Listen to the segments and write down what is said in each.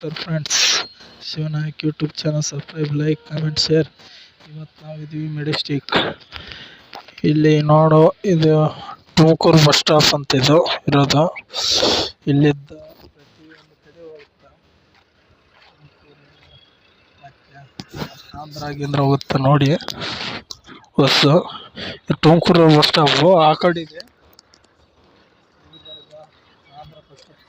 Friends, Shivanayak YouTube channel subscribe, like, comment, share. ಇವತ್ತು ನಾವಿದ್ದೀವಿ Majestic. ಇಲ್ಲಿ ನೋಡೋ ಇದು ತುಮಕೂರು ಬಸ್ ಸ್ಟಾಪ್ ಅಂತ ಇದು ಇರೋದು. ಇಲ್ಲಿದ್ದ ಪ್ರತಿಯೊಂದು ಕಡೆ ಹೋಗುತ್ತಾ ಮತ್ತೆ ಆಂಧ್ರ ಹೋಗುತ್ತೆ ನೋಡಿ ಬಸ್ಸು. ತುಮಕೂರು ಬಸ್ ಸ್ಟಾಪು ಆ ಕಡೆ ಇದೆ. ಆಂಧ್ರ ಬಸ್ ಸ್ಟಾಪ್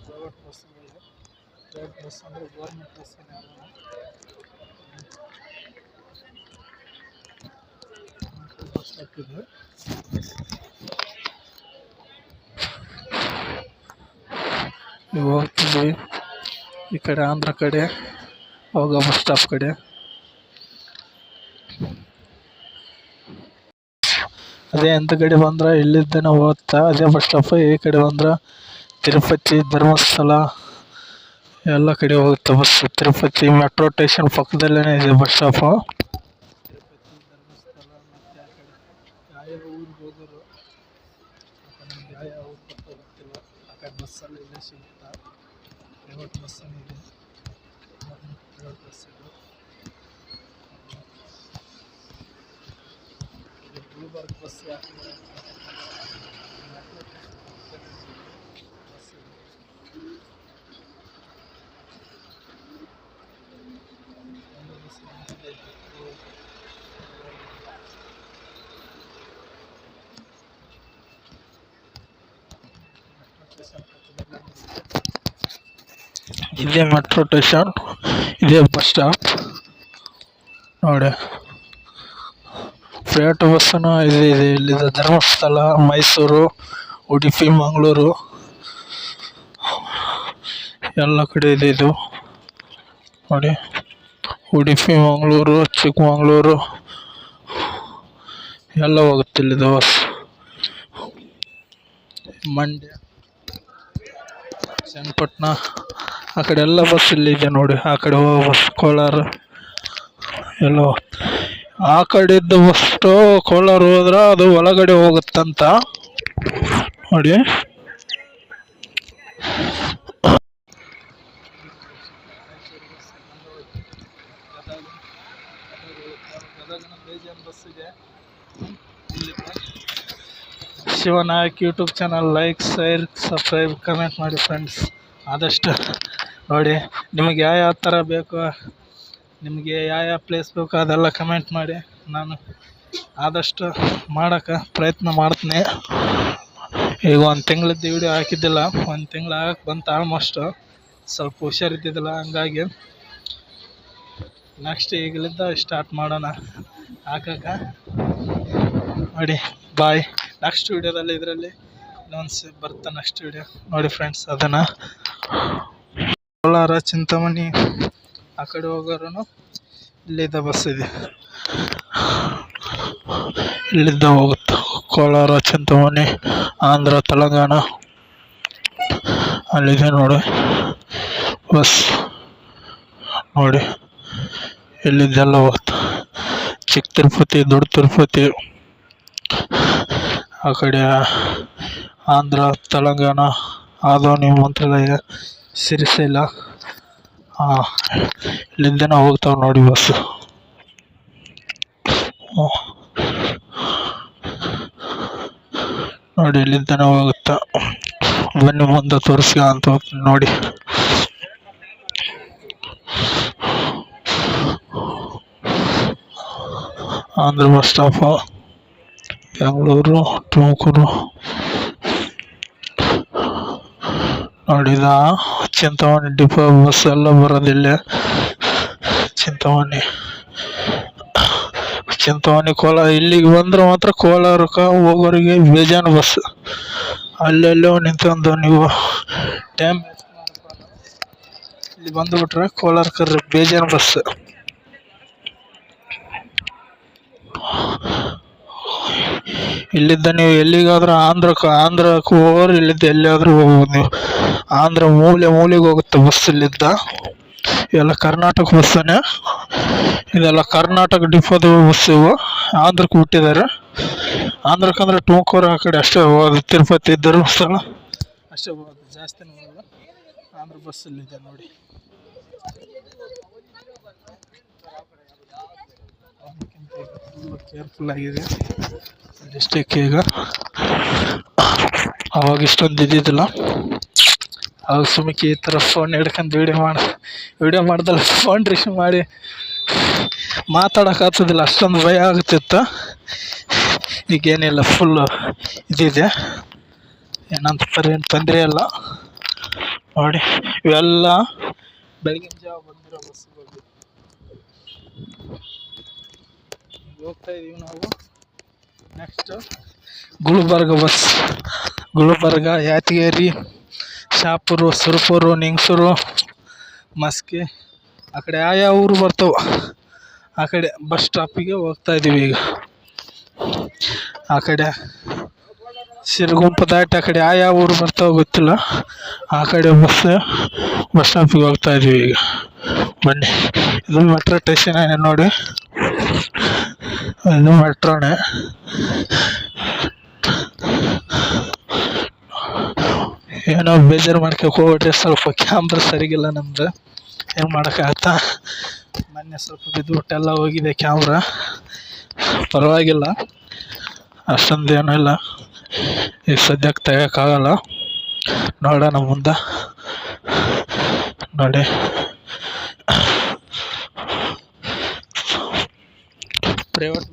ಪ್ರೈವೇಟ್ ಬಸ್ಸುಗಳು, ಪ್ರೈವೇಟ್ ಬಸ್ ಅಂದರೆ ಗೌರ್ಮೆಂಟ್ ಬಸ್ ಬಸ್ ಸ್ಟಾಪ್ ಇದೆ. ನೀವು ಹೋಗ್ತಿದ್ವಿ ಈ ಕಡೆ ಆಂಧ್ರ ಕಡೆ ಹೋಗೋ ಬಸ್ ಸ್ಟಾಪ್ ಕಡೆ. ಅದೇ ಎಂತ ಕಡೆ ಬಂದ್ರೆ ಇಲ್ಲಿದ್ದೇನೆ ಹೋಗ್ತಾ ಅದೇ ಬಸ್ ಸ್ಟಾಪ್. ಈ ಕಡೆ ಬಂದ್ರೆ ತಿರುಪತಿ, ಧರ್ಮಸ್ಥಳ ಎಲ್ಲ ಕಡೆ ಹೋಗುತ್ತೆ ಬಸ್. ತಿರುಪತಿ ಮೆಟ್ರೋ ಸ್ಟೇಷನ್ ಪಕ್ಕದಲ್ಲೇ ಇದೆ ಬಸ್ ಸ್ಟಾಪು. ತಿರುಪತಿ, ಧರ್ಮಸ್ಥಳ ಮತ್ತು ಆ ಕಡೆ ಯಾವ ಊರಿಗೆ ಹೋಗೋರು ನಮ್ಗೆ ಯಾವ ಊರು ಗೊತ್ತಿಲ್ಲ. ಆ ಕಡೆ ಬಸ್ಸಲ್ಲಿ ಇಲ್ಲೇ ಸಿಗುತ್ತಾ. ಪ್ರೈವೇಟ್ ಬಸ್ಸಲ್ಲಿ ಇದೆ, ಪ್ರೈವೇಟ್ ಬಸ್ ಇದು. ಗುಲ್ಬರ್ಗ ಬಸ್ ಯಾಕೆ ಇದೇ ಮೆಟ್ರೋ ಸ್ಟೇಷನ್, ಇದೇ ಬಸ್ ಸ್ಟಾಪ್ ನೋಡಿ. ಪ್ರೈವೇಟ್ ಬಸ್ಸನ್ನು ಇದೆ ಇಲ್ಲಿದೆ. ಧರ್ಮಸ್ಥಳ, ಮೈಸೂರು, ಉಡುಪಿ, ಮಂಗಳೂರು ಎಲ್ಲ ಕಡೆ ಇದೆ ಇದು ನೋಡಿ. ಉಡುಪಿ, ಮಂಗಳೂರು, ಚಿಕ್ಕಮಗಳೂರು ಎಲ್ಲ ಹೋಗುತ್ತೆ ಇಲ್ಲಿದೆ ಬಸ್. ಮಂಡ್ಯ, ಚನ್ನಪಟ್ಟಣ ಆ ಕಡೆ ಎಲ್ಲ ಬಸ್ ಇಲ್ಲಿದೆ ನೋಡಿ. ಆ ಕಡೆ ಹೋಗೋ ಬಸ್ ಕೋಲಾರ ಎಲ್ಲ. ಆ ಕಡೆ ಇದ್ದ ಬಸ್ಸು ಕೋಲಾರ ಹೋದ್ರೆ ಅದು ಒಳಗಡೆ ಹೋಗುತ್ತಂತ ನೋಡಿ. Shivanayak YouTube channel like, share, subscribe, comment ಮಾಡಿ ಫ್ರೆಂಡ್ಸ್. ಆದಷ್ಟು ನೋಡಿ. ನಿಮಗೆ ಯಾವ ಥರ ಬೇಕು, ನಿಮಗೆ ಯಾವ ಪ್ಲೇಸ್ ಬೇಕು ಅದೆಲ್ಲ ಕಮೆಂಟ್ ಮಾಡಿ. ನಾನು ಆದಷ್ಟು ಮಾಡೋಕ್ಕೆ ಪ್ರಯತ್ನ ಮಾಡ್ತೀನಿ. ಈಗ ಒಂದು ತಿಂಗಳದ್ದು ವೀಡಿಯೋ ಹಾಕಿದ್ದಿಲ್ಲ, ಒಂದು ತಿಂಗಳು ಆಗಕ್ಕೆ ಬಂತು ಆಲ್ಮೋಸ್ಟು. ಸ್ವಲ್ಪ ಹುಷಾರಿದ್ದಿದ್ದಿಲ್ಲ, ಹಂಗಾಗಿ ನೆಕ್ಸ್ಟ್ ಈಗಲಿಂದ ಸ್ಟಾರ್ಟ್ ಮಾಡೋಣ ಹಾಕಕ್ಕೆ ನೋಡಿ. ಬಾಯ್. ನೆಕ್ಸ್ಟ್ ವೀಡಿಯೋದಲ್ಲಿ ಇದರಲ್ಲಿ ಇನ್ನೊಂದು ಬರುತ್ತೆ ನೆಕ್ಸ್ಟ್ ವೀಡಿಯೋ ನೋಡಿ ಫ್ರೆಂಡ್ಸ್. ಅದನ್ನು ಕೋಲಾರ, ಚಿಂತಾಮಣಿ ಆ ಕಡೆ ಹೋಗೋರು ಇಲ್ಲಿದ್ದ ಬಸ್ ಇದೆ, ಇಲ್ಲಿದ್ದ ಹೋಗುತ್ತೆ. ಕೋಲಾರ, ಚಿಂತಾಮಣಿ, ಆಂಧ್ರ, ತೆಲಂಗಾಣ ಅಲ್ಲಿದೆ ನೋಡಿ ಬಸ್ ನೋಡಿ. ಇಲ್ಲಿದ್ದೆಲ್ಲ ಹೋಗುತ್ತೆ. ಚಿಕ್ಕ ತಿರುಪತಿ, ದೊಡ್ಡ ತಿರುಪತಿ ಆ ಕಡೆ ಆಂಧ್ರ, ತೆಲಂಗಾಣ, ಆದೋನಿ, ಮಂತ್ರಾಲಯ, ಶ್ರೀಶೈಲ ಇಲ್ಲಿಂದನೇ ಹೋಗ್ತಾವೆ ನೋಡಿ ಬಸ್ಸು. ನೋಡಿ ಇಲ್ಲಿಂದನೇ ಹೋಗುತ್ತಾ. ಬನ್ನಿ ಮುಂದೆ ತೋರಿಸಿ ಅಂತ ಹೋಗ್ತೀನಿ ನೋಡಿ. ಆಂಧ್ರ ಬಸ್ ಸ್ಟಾಪು, ಬೆಂಗಳೂರು, ತುಮಕೂರು ನೋಡಿದ. ಚಿಂತಾಮಣಿ ಡಿಪೋ ಬಸ್ ಎಲ್ಲ ಬರೋದಿಲ್ಲ. ಚಿಂತಾಮಣಿ, ಕೋಲಾರ ಇಲ್ಲಿಗೆ ಬಂದ್ರೆ ಮಾತ್ರ ಕೋಲಾರಕ್ಕೆ ಹೋಗೋರಿಗೆ ಬೇಜಾನು ಬಸ್. ಅಲ್ಲೆಲ್ಲೋ ನಿಂತ್ಕೊಂಡು ನೀವು ಟೈಮ್ ಇಲ್ಲಿ ಬಂದುಬಿಟ್ರೆ ಕೋಲಾರಕ್ಕೆ ಬೇಜಾನು ಬಸ್. ಇಲ್ಲಿದ್ದ ನೀವು ಎಲ್ಲಿಗಾದ್ರೂ ಆಂಧ್ರಕ್ಕೆ ಹೋಗೋರು ಇಲ್ಲಿದ್ದ ಎಲ್ಲಿಯಾದ್ರೂ ಹೋಗ್ಬೋದು ನೀವು. ಆಂಧ್ರ ಮೂಲೆಗೆ ಹೋಗುತ್ತೆ ಬಸ್ ಇಲ್ಲಿದ್ದ. ಇವೆಲ್ಲ ಕರ್ನಾಟಕ ಬಸ್ಸನೇ. ಇದೆಲ್ಲ ಕರ್ನಾಟಕ ಡಿಪೋದ ಬಸ್ ಇವು. ಆಂಧ್ರಕ್ಕೆ ಬಿಟ್ಟಿದ್ದಾರೆ. ಆಂಧ್ರಕ್ಕೆ ಅಂದರೆ ತುಮಕೂರು ಆ ಕಡೆ ಅಷ್ಟೇ ಹೋಗೋದು, ತಿರುಪತಿ ಧರ್ಮಸ್ಥಳ ಅಷ್ಟೇ ಹೋಗೋದು, ಜಾಸ್ತಿನೂ ಹೋಗಲ್ಲ. ಆಂಧ್ರ ಬಸ್ಸಲ್ಲಿದೆ ನೋಡಿ. ಕೇರ್ಫುಲ್ ಆಗಿದೆ ಡಿಸ್ಟಿಕ್ ಈಗ. ಅವಾಗ ಇಷ್ಟೊಂದು ಇದ್ದಿದ್ದಿಲ್ಲ. ಅವಾಗ ಸುಮ್ಕೆ ಈ ಥರ ಫೋನ್ ಹಿಡ್ಕೊಂಡು ವೀಡಿಯೋ ಮಾಡ್ದಲ್ಲ ಫೋನ್ ರಿಸೀವ್ ಮಾಡಿ ಮಾತಾಡೋಕ್ಕಾಗ್ತದಿಲ್ಲ, ಅಷ್ಟೊಂದು ಭಯ ಆಗುತ್ತಿತ್ತು. ಈಗೇನಿಲ್ಲ, ಫುಲ್ಲು ಇದಿದೆ, ಏನಂತ ಏನು ತೊಂದರೆ ಇಲ್ಲ ನೋಡಿ. ಇವೆಲ್ಲ ಬೆಳಗಿನ ಜಾವ ಬಂದಿರೋ ಬಸ್ಸುಗಳು. ಹೋಗ್ತಾ ಇದೀವಿ ನಾವು. Next Gulbarga bus. ಗುಲ್ಬರ್ಗ, ಯಾದಗಿರಿ, ಶಾಪುರ, ಸುರಪುರ, ನಿಂಗಸೂರು, ಮಸ್ಕಿ, ಆ ಕಡೆ ಯಾವ ಊರು ಬರ್ತಾವೆ ಆ ಕಡೆ ಬಸ್ ಸ್ಟಾಪಿಗೆ ಹೋಗ್ತಾ ಇದ್ದೀವಿ ಈಗ. ಆ ಕಡೆ ಸಿರಗುಂಪ ದಾಟಿ ಆ ಕಡೆ ಯಾವ ಊರು ಬರ್ತಾವೆ ಗೊತ್ತಿಲ್ಲ, ಆ ಕಡೆ ಬಸ್ ಸ್ಟಾಪಿಗೆ ಹೋಗ್ತಾ ಇದ್ದೀವಿ ಈಗ. ಬನ್ನಿ, ಇದು ಮೆಟ್ರೋ ಸ್ಟೇಷನ್ ನೋಡಿ. ಇದು ಮೆಟ್ರೋನೇ. ಏನೋ ಬೇಜಾರು ಹೋಗ್ಬಿಟ್ರೆ, ಸ್ವಲ್ಪ ಕ್ಯಾಮ್ರಾ ಸರಿಗಿಲ್ಲ ನಮ್ದು, ಏನು ಮಾಡೋಕ್ಕಾಗತ್ತಾ. ಮೊನ್ನೆ ಸ್ವಲ್ಪ ಬಿದ್ದುಬಿಟ್ಟೆಲ್ಲ ಹೋಗಿದೆ ಕ್ಯಾಮ್ರಾ. ಪರವಾಗಿಲ್ಲ, ಅಷ್ಟೊಂದು ಏನೂ ಇಲ್ಲ. ಈಗ ಸದ್ಯಕ್ಕೆ ತೆಗೋಕ್ಕಾಗಲ್ಲ, ನೋಡೋಣ ಮುಂದೆ. ನೋಡಿ, ಪ್ರೈವೇಟ್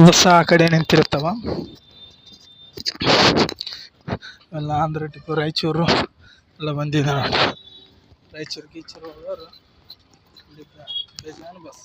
ಬಸ್ ಆ ಕಡೆ ನಿಂತಿರ್ತಾವ. ಎಲ್ಲ ಆಂಧ್ರ ಟಿಪ್ಪು, ರಾಯಚೂರು ಎಲ್ಲ ಬಂದಿದೆ ನೋಡಿ. ರಾಯಚೂರು ಗೀಚೂರು ಹೋಗೋರು ಬೇಜಾನ್ ಬಸ್.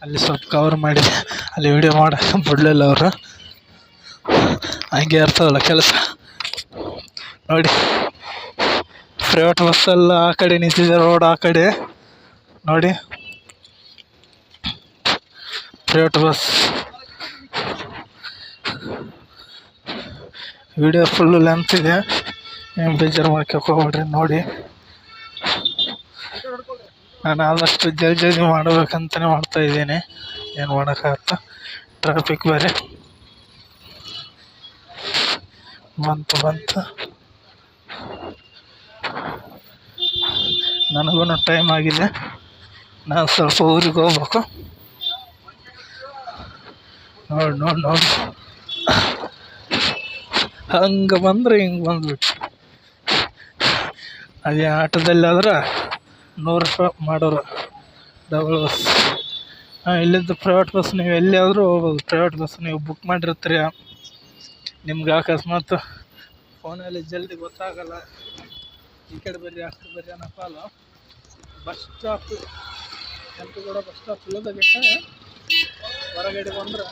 ಅಲ್ಲಿ ಸ್ವಲ್ಪ ಕವರ್ ಮಾಡಿದೆ, ಅಲ್ಲಿ ವಿಡಿಯೋ ಮಾಡೋಕೆ ಬಿಡಲಿಲ್ಲ ಅವರು. ಹಂಗೆ ಇರ್ತದಲ್ಲ ಕೆಲಸ ನೋಡಿ. ಪ್ರೈವೇಟ್ ಬಸ್ಸೆಲ್ಲ ಆ ಕಡೆ ನಿಂತಿದೆ, ರೋಡ್ ಆ ಕಡೆ ನೋಡಿ. Private bus video full length ಇದೆ, ಏನು ಬೇಜಾರು ಹೋಗ್ಬಿಡ್ರಿ ನೋಡಿ. ನಾನು ಆದಷ್ಟು ಜಲ್ದಿ ಮಾಡಬೇಕಂತಲೇ ಮಾಡ್ತಾಯಿದ್ದೀನಿ, ಏನು ಮಾಡೋಕ್ಕಾಗತ್ತ. ಟ್ರಾಫಿಕ್ ಬೇರೆ ಬಂತು. ನನಗೂ ಟೈಮ್ ಆಗಿದೆ, ನಾನು ಸ್ವಲ್ಪ ಊರಿಗೆ ಹೋಗ್ಬೇಕು. ನೋಡಿ ಹಂಗೆ ಬಂದರೆ ಹಿಂಗೆ ಬಂದ್ಬಿಟ್ಟು. ಅದೇ ಆಟೋದಲ್ಲಾದ್ರೆ 100 ರೂಪಾಯಿ ಮಾಡೋರು ಡಬಲ್ ಬಸ್. ಇಲ್ಲಿದ್ದು ಪ್ರೈವೇಟ್ ಬಸ್ ನೀವು ಎಲ್ಲಿಯಾದರೂ ಹೋಗ್ಬೋದು. ಪ್ರೈವೇಟ್ ಬಸ್ ನೀವು ಬುಕ್ ಮಾಡಿರ್ತೀರಿ, ನಿಮ್ಗೆ ಅಕಸ್ಮಾತ್ ಫೋನಲ್ಲಿ ಜಲ್ದಿ ಗೊತ್ತಾಗಲ್ಲ, ಈ ಕಡೆ ಬರ್ರಿ ಆ ಕಡೆ ಬರ್ರಿ ಅನ್ನೋ ಕಾಲ bus stop Kempegowda bus stop ಇಲ್ಲದ ಬಿಟ್ಟರೆ ಹೊರಗಡೆ ಬಂದ್ರೆ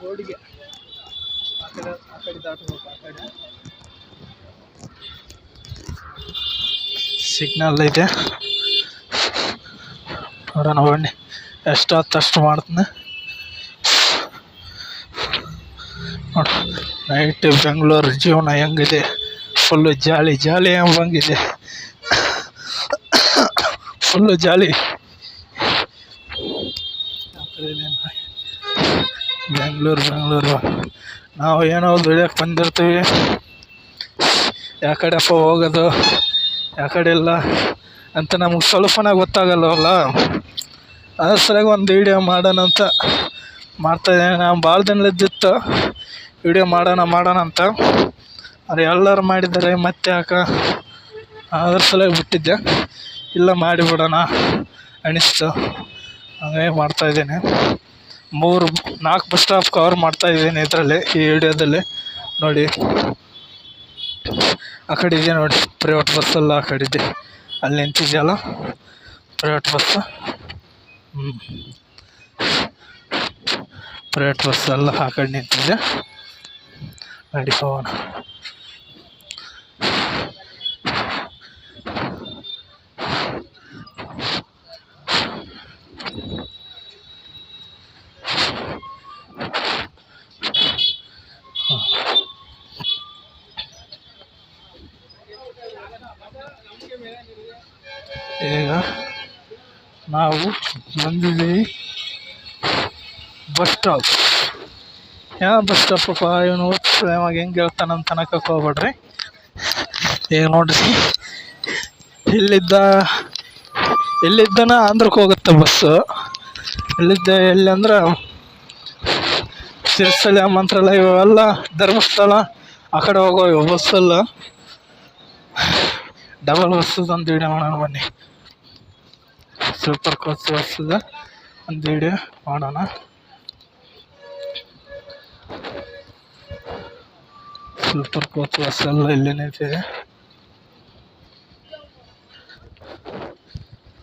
ರೋಡಿಗೆ ಆ ಕಡೆ ದಾಟಬೇಕು. ಆ ಕಡೆ ಸಿಗ್ನಲ್ ಇದೆ, ನೋಡೋಣ ಬನ್ನಿ. ಎಷ್ಟಾಯ್ತು ಅಷ್ಟು ಮಾಡ್ತೀನಿ ನೋಡಿ. ನೈಟ್ ಬೆಂಗಳೂರು ಜೀವನ ಹೆಂಗಿದೆ, ಫುಲ್ಲು ಜಾಲಿ ಎಂಬಂಗಿದೆ, ಫುಲ್ಲು ಜಾಲಿ. ಬೆಂಗಳೂರು ನಾವು ಏನೋ ದುಡಿಯೋಕೆ ಬಂದಿರ್ತೀವಿ, ಯಾಕಡೆಪ್ಪ ಹೋಗೋದು ಯಾಕಡೆ ಇಲ್ಲ ಅಂತ ನಮಗೆ ಸ್ವಲ್ಪನೇ ಗೊತ್ತಾಗಲ್ಲವಲ್ಲ. ಅದ್ರ ಸರಿಯಾಗಿ ಒಂದು ವೀಡಿಯೋ ಮಾಡೋಣ ಅಂತ ಮಾಡ್ತಾಯಿದ್ದೀನಿ. ನಾನು ಭಾಳ ದಿನಲಿದ್ದಿತ್ತು ವೀಡಿಯೋ ಮಾಡೋಣ ಅಂತ, ಅದು ಎಲ್ಲರೂ ಮಾಡಿದ್ದಾರೆ, ಮತ್ತೆ ಯಾಕೆ ಅದ್ರ ಸಲುವಾಗಿ ಬಿಟ್ಟಿದ್ದೆ. ಇಲ್ಲ ಮಾಡಿಬಿಡೋಣ ಅನಿಸ್ತು, ಹಂಗಾಗಿ ಮಾಡ್ತಾಯಿದ್ದೀನಿ. 4 ಬಸ್ ಸ್ಟಾಪ್ ಕವರ್ ಮಾಡ್ತಾಯಿದ್ದೀನಿ ಇದರಲ್ಲಿ, ಈ ವಿಡಿಯೋದಲ್ಲಿ ನೋಡಿ. ಆ ಕಡೆ ಇದೆ ನೋಡಿ ಪ್ರೈವೇಟ್ ಬಸ್ಸೆಲ್ಲ, ಆ ಕಡೆ ಇದೆ, ಅಲ್ಲಿ ನಿಂತಿದೆಯಲ್ಲ ಪ್ರೈವೇಟ್ ಬಸ್ಸು. ಪ್ರೈವೇಟ್ ಬಸ್ ಎಲ್ಲ ಆ ಕಡೆ ನಿಂತಿದೆ, ನಡಿ ಹೋಗೋಣ. ಈಗ ನಾವು ಬಂದಿದ್ದೀವಿ ಬಸ್ ಸ್ಟಾಪ್. ಯಾವ ಬಸ್ ಸ್ಟಾಪಪ್ಪ ಇವನು? ಇವಾಗ ಹೆಂಗೆ ಹೇಳ್ತಾನಂತ ಅನ್ನಕ್ಕೆ ಹೋಗ್ಬೇಡ್ರಿ. ಈಗ ನೋಡ್ರಿ, ಎಲ್ಲಿದ್ದನ ಆಂಧ್ರಕ್ಕೆ ಹೋಗುತ್ತೆ ಬಸ್ಸು. ಎಲ್ಲಿ ಅಂದ್ರೆ ಸಿರಿಸಲ, ಮಂತ್ರಾಲಯ, ಇವೆಲ್ಲ ಧರ್ಮಸ್ಥಳ ಆ ಕಡೆ ಹೋಗೋ ಬಸ್ಸಲ್ಲ. ಡಬಲ್ ಬಸ್ಸದ ಒಂದು ವಿಡಿಯೋ ಮಾಡೋಣ ಬನ್ನಿ. ಸೂಪರ್ ಕೋಚ್ ಬಸ್ಸದ ಒಂದು ವಿಡಿಯೋ ಮಾಡೋಣ. ಸೂಪರ್ ಕೋಚ್ ಬಸ್ ಎಲ್ಲ ಇಲ್ಲಿ ನಿಂತಿದೆ.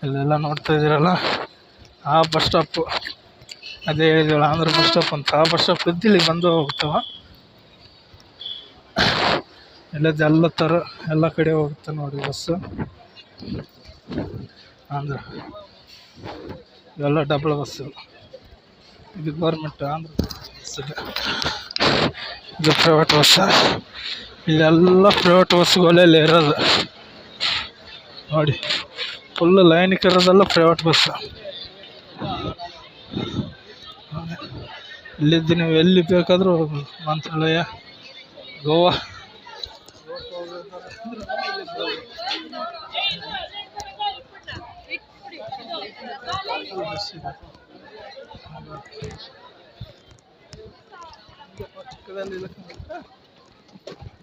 ಇಲ್ಲೆಲ್ಲ ನೋಡ್ತಾ ಇದ್ದೀರಲ್ಲ, ಆ ಬಸ್ ಸ್ಟಾಪು, ಅದೇ ಹೇಳಿದ್ವಲ್ಲ ಆಂಧ್ರ ಬಸ್ ಸ್ಟಾಪ್ ಅಂತ. ಆ ಬಸ್ ಸ್ಟಾಪ್ ಇದ್ದು ಇಲ್ಲಿ ಬಂದು ಹೋಗ್ತಾವ. ಎಲ್ಲ ಥರ ಎಲ್ಲ ಕಡೆ ಹೋಗುತ್ತೆ ನೋಡಿ ಬಸ್ಸು. ಆಂಧ್ರ ಇವೆಲ್ಲ ಡಬಲ್ ಬಸ್ಸು. ಇದು ಗೌರ್ಮೆಂಟ್ ಆಂಧ್ರ ಬಸ್, ಇದು ಪ್ರೈವೇಟ್ ಬಸ್. ಇಲ್ಲೆಲ್ಲ ಪ್ರೈವೇಟ್ ಬಸ್ಸುಗಳೆಲ್ಲ ಇರೋದು ನೋಡಿ. ಫುಲ್ಲು ಲೈನಿಗೆ ಇರೋದೆಲ್ಲ ಪ್ರೈವೇಟ್ ಬಸ್. ಇಲ್ಲಿದ್ದು ನೀವು ಎಲ್ಲಿ ಬೇಕಾದರೂ ಮಂತ್ರಾಲಯ, ಗೋವಾ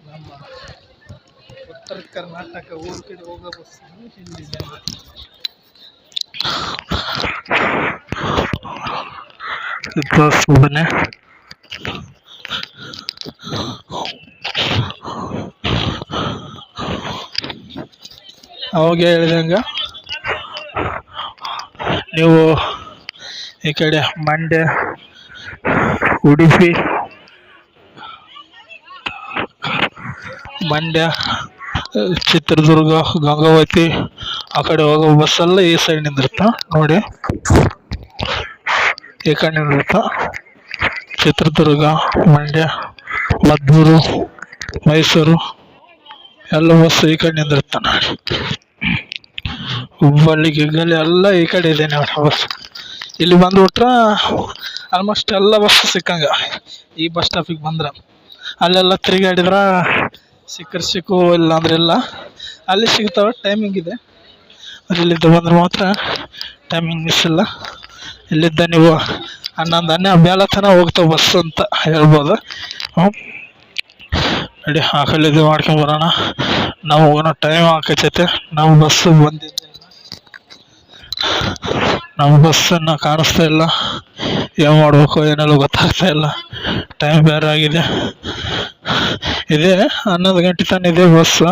ನಮ್ಮ ಉತ್ತರ ಕರ್ನಾಟಕ ಊರ ಕಡೆ ಹೋಗೋ ಬಸ್ ಇಲ್ಲಿದೆ. ಬನ್ನಿ, ಅವಾಗ ಹೇಳಿದಂಗೆ ನೀವು ಈ ಕಡೆ ಮಂಡ್ಯ, ಉಡುಪಿ, ಚಿತ್ರದುರ್ಗ, ಗಂಗಾವತಿ ಆ ಕಡೆ ಹೋಗೋ ಬಸ್ಸೆಲ್ಲ ಈ ಸೈಡ್ ನಿಂದಿರುತ್ತೆ ನೋಡಿ. ಈ ಕಡೆ ನಿಂದಿರುತ್ತೆ ಚಿತ್ರದುರ್ಗ, ಮಂಡ್ಯ, ಮದ್ದೂರು, ಮೈಸೂರು ಎಲ್ಲ ಬಸ್ ಈ ಕಡೆ ನಿಂದಿರುತ್ತೆ ನೋಡಿ. ಹುಬ್ಬಳ್ಳಿ ಗಿಗ್ಗಲ್ಲಿ ಎಲ್ಲ ಈ ಕಡೆ ಇದೆ ನೋಡಿ ಬಸ್. ಇಲ್ಲಿ ಬಂದುಬಿಟ್ರೆ ಆಲ್ಮೋಸ್ಟ್ ಎಲ್ಲ ಬಸ್ ಸಿಕ್ಕಂಗೆ. ಈ ಬಸ್ ಸ್ಟಾಪಿಗೆ ಬಂದ್ರೆ ಅಲ್ಲೆಲ್ಲ ತಿರುಗಾಡಿದ್ರೆ ಸಿಕ್ಕು, ಇಲ್ಲ ಅಂದ್ರೆ ಇಲ್ಲ. ಅಲ್ಲಿ ಸಿಗ್ತಾವೆ, ಟೈಮಿಂಗ್ ಇದೆ. ಇಲ್ಲಿದ್ದ ಬಂದ್ರೆ ಮಾತ್ರ ಟೈಮಿಂಗ್ ಮಿಸ್ ಇಲ್ಲ. ಇಲ್ಲಿದ್ದ ನೀವು 11 ತನಕ ಹೋಗ್ತಾವೆ ಬಸ್ ಅಂತ ಹೇಳ್ಬೋದು. ನಡಿ ಆ ಕಡೆ ಇದು ಮಾಡ್ಕೊಂಬರೋಣ. ನಾವು ಹೋಗೋಣ, ಟೈಮ್ ಹಾಕೈತೆ. ನಾವು ಬಸ್ಸು ಬಂದಿದ್ದೆ, ನಮ್ಮ ಬಸ್ಸನ್ನು ಕಾಣಿಸ್ತಾ ಇಲ್ಲ. ಏನು ಮಾಡಬೇಕು ಏನೆಲ್ಲ ಗೊತ್ತಾಗ್ತಾ ಇಲ್ಲ. ಟೈಮ್ ಬೇರೆ ಆಗಿದೆ. ಇದೆ 11 ಗಂಟೆ ತನಕ ಇದೆ ಬಸ್ಸು.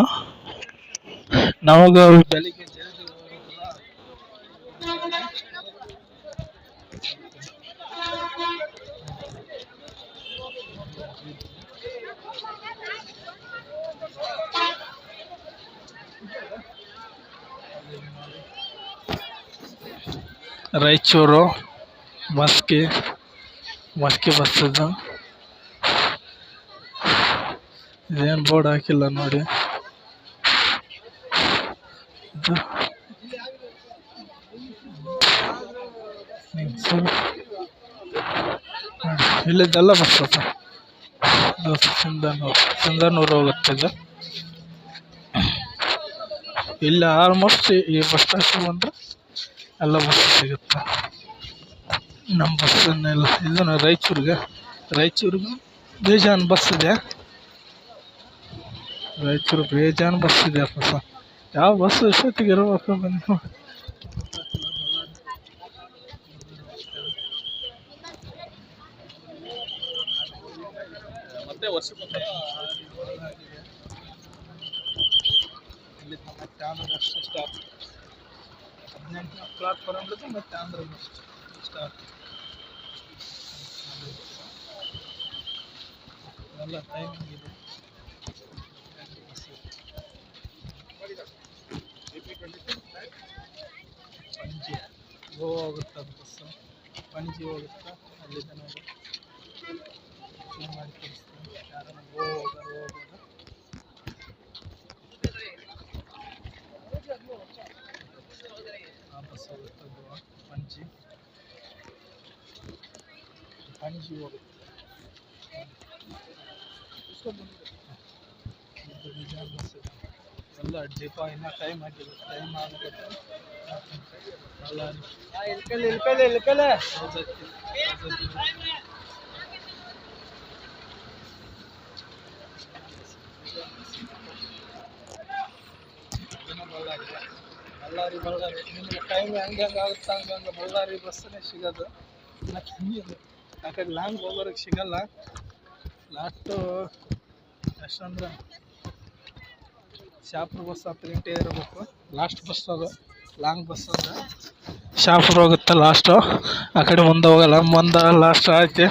ನಮಗೆ ಬೆಳಿಗ್ಗೆ ರಾಯಚೂರು ಮಸ್ಕಿ ಬಸ್ಸದು. ಇದೇನು ಬೋರ್ಡ್ ಹಾಕಿಲ್ಲ ನೋಡಿ. ಇಲ್ಲಿದ್ದೆಲ್ಲ ಬಸ್ ಸಿಂಧನೂರು ಹೋಗುತ್ತೆ ಇದು. ಇಲ್ಲಿ ಆಲ್ಮೋಸ್ಟ್ ಈ ಬಸ್ ಸ್ಟಾಪ್ ಬಂದರೆ ಎಲ್ಲ ಬಸ್ ಸಿಗುತ್ತೆ. ನಮ್ಮ ಬಸ್ಸನ್ನೆಲ್ಲ ಇದು ರಾಯಚೂರಿಗೆ ಬೇಜಾನ್ ಬಸ್ ಇದೆ. ರಾಯಚೂರು ಬೇಜಾನ್ ಬಸ್ ಇದೆ ಬಸ್. ಯಾವ ಬಸ್ ಎಷ್ಟೊತ್ತಿಗೆ ಇರಬೇಕು ಬಂದು ವರ್ಷಕ್ಕೊಮ್ಮೆ ಆಗಿದೆ. ಇಲ್ಲಿ ಮತ್ತೆ ಆಂಧ್ರ ಅಷ್ಟು ಸ್ಟಾಪ್ 18ನೇ ಪ್ಲಾಟ್ಫಾರ್ಮ್ ಮತ್ತೆ ಆಂಧ್ರ ಸ್ಟಾಪ್ ಎಲ್ಲ ಟೈಮಿಂಗ್ ಇದೆ. ಪಂಜಿ ಗೋವಾ ಹೋಗುತ್ತೆ ಅದು ಬಸ್ಸು, ಪಂಜಿ ಹೋಗುತ್ತೆ ಅಲ್ಲಿಂದ ನೋಡಿ ಮಾಡಿ ತೋರಿಸ್ತೀನಿ. ಯಾರನ್ನ ಗೋವಾ ಹೋಗೋದು ಆ ಬಸ್ ಹೋಗುತ್ತೆ ಗೋವಾ ಪಂಜಿ ಹೋಗುತ್ತೆ. ಇದು ನಿಜಾಮ್ ಬಸ್ ಇದೆ. ಎಲ್ಲ ಡಿಪೋ ಇನ್ನೂ ಟೈಮ್ ಆಗಿಲ್ಲ, ಟೈಮ್ ಆಗುತ್ತೆ. ಇಳ್ಕಲೆ ಬಳ್ಳಾರಿ ನಿಮಗೆ ಟೈಮ್ ಹೆಂಗೆ ಆಗುತ್ತೆ ಹಂಗೆ ಬಳ್ಳಾರಿ ಬಸ್ಸನ್ನೇ ಸಿಗೋದು. ಮತ್ತು ಆ ಕಡೆ ಲಾಂಗ್ ಹೋಗೋರಿಗೆ ಸಿಗಲ್ಲ. ಲಾಸ್ಟು ಎಷ್ಟಂದ್ರೆ ಶಾಪುರ ಬಸ್ 10 ಗಂಟೆ ಇರಬೇಕು ಲಾಸ್ಟ್ ಬಸ್. ಅದು ಲಾಂಗ್ ಬಸ್ ಅದು ಶಾಪುರ ಹೋಗುತ್ತೆ ಲಾಸ್ಟು. ಆ ಕಡೆ ಮುಂದೆ ಹೋಗಲ್ಲ, ಮುಂದೆ ಲಾಸ್ಟ್ ಆಯ್ತು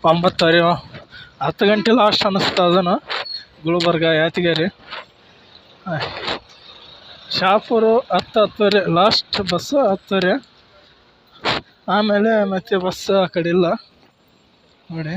10 ಗಂಟೆ ಲಾಸ್ಟ್ ಅನ್ನಿಸ್ತು. ಅದನ್ನು ಗುಲ್ಬರ್ಗ ಯಾತಿಗಿರಿ ಶಾಪುರ 10-10:30 ಲಾಸ್ಟ್ ಬಸ್ಸು 10:30. ಆಮೇಲೆ ಮತ್ತೆ ಬಸ್ ಆ ಕಡೆ ಇಲ್ಲ ನೋಡಿ.